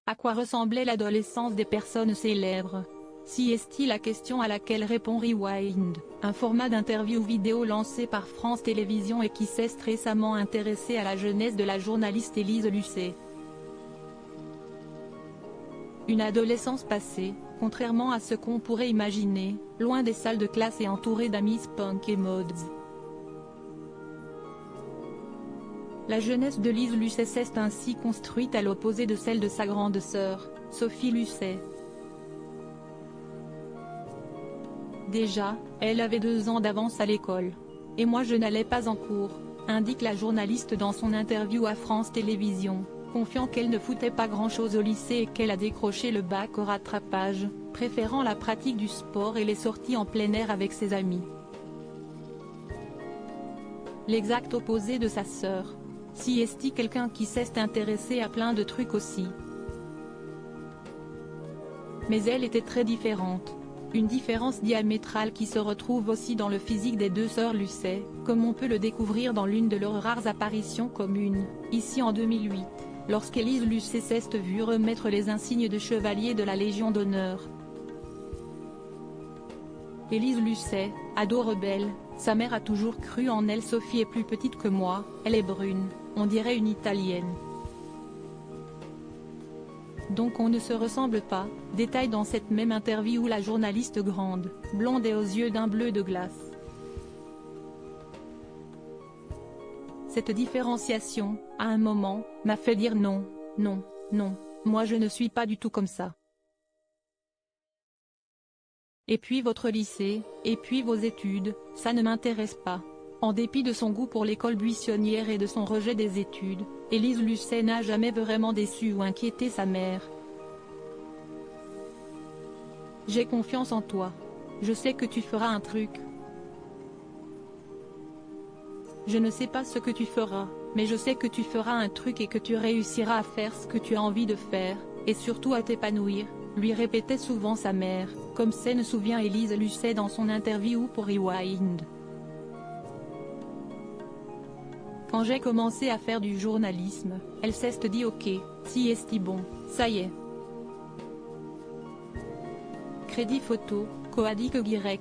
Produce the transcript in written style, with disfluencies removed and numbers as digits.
À quoi ressemblait l'adolescence des personnes célèbres? Si est-il la question à laquelle répond Rewind, un format d'interview vidéo lancé par France Télévisions et qui s'est récemment intéressé à la jeunesse de la journaliste Élise Lucet. Une adolescence passée, contrairement à ce qu'on pourrait imaginer, loin des salles de classe et entourée d'amis punk et mods. La jeunesse de Lise Lucet s'est ainsi construite à l'opposé de celle de sa grande sœur, Sophie Lucet. Déjà, elle avait 2 ans d'avance à l'école. Et moi je n'allais pas en cours, indique la journaliste dans son interview à France Télévisions, confiant qu'elle ne foutait pas grand-chose au lycée et qu'elle a décroché le bac au rattrapage, préférant la pratique du sport et les sorties en plein air avec ses amis. L'exact opposé de sa sœur. Si est-il quelqu'un qui s'est intéressé à plein de trucs aussi. Mais elle était très différente. Une différence diamétrale qui se retrouve aussi dans le physique des 2 sœurs Lucet, comme on peut le découvrir dans l'une de leurs rares apparitions communes, ici en 2008, lorsqu'Élise Lucet s'est vue remettre les insignes de chevalier de la Légion d'honneur. Élise Lucet, ado rebelle, sa mère a toujours cru en elle. Sophie est plus petite que moi, elle est brune, on dirait une italienne. Donc on ne se ressemble pas, détaille dans cette même interview la journaliste grande, blonde et aux yeux d'un bleu de glace. Cette différenciation, à un moment, m'a fait dire non, non, non, moi je ne suis pas du tout comme ça. Et puis votre lycée, et puis vos études, ça ne m'intéresse pas. En dépit de son goût pour l'école buissonnière et de son rejet des études, Élise Lucet n'a jamais vraiment déçu ou inquiété sa mère. J'ai confiance en toi. Je sais que tu feras un truc. Je ne sais pas ce que tu feras, mais je sais que tu feras un truc et que tu réussiras à faire ce que tu as envie de faire, et surtout à t'épanouir, lui répétait souvent sa mère, comme s'en souvient Élise Lucet dans son interview pour Rewind. Quand j'ai commencé à faire du journalisme, elle s'est dit ok, si est bon, ça y est. Crédit photo, Coadic Y.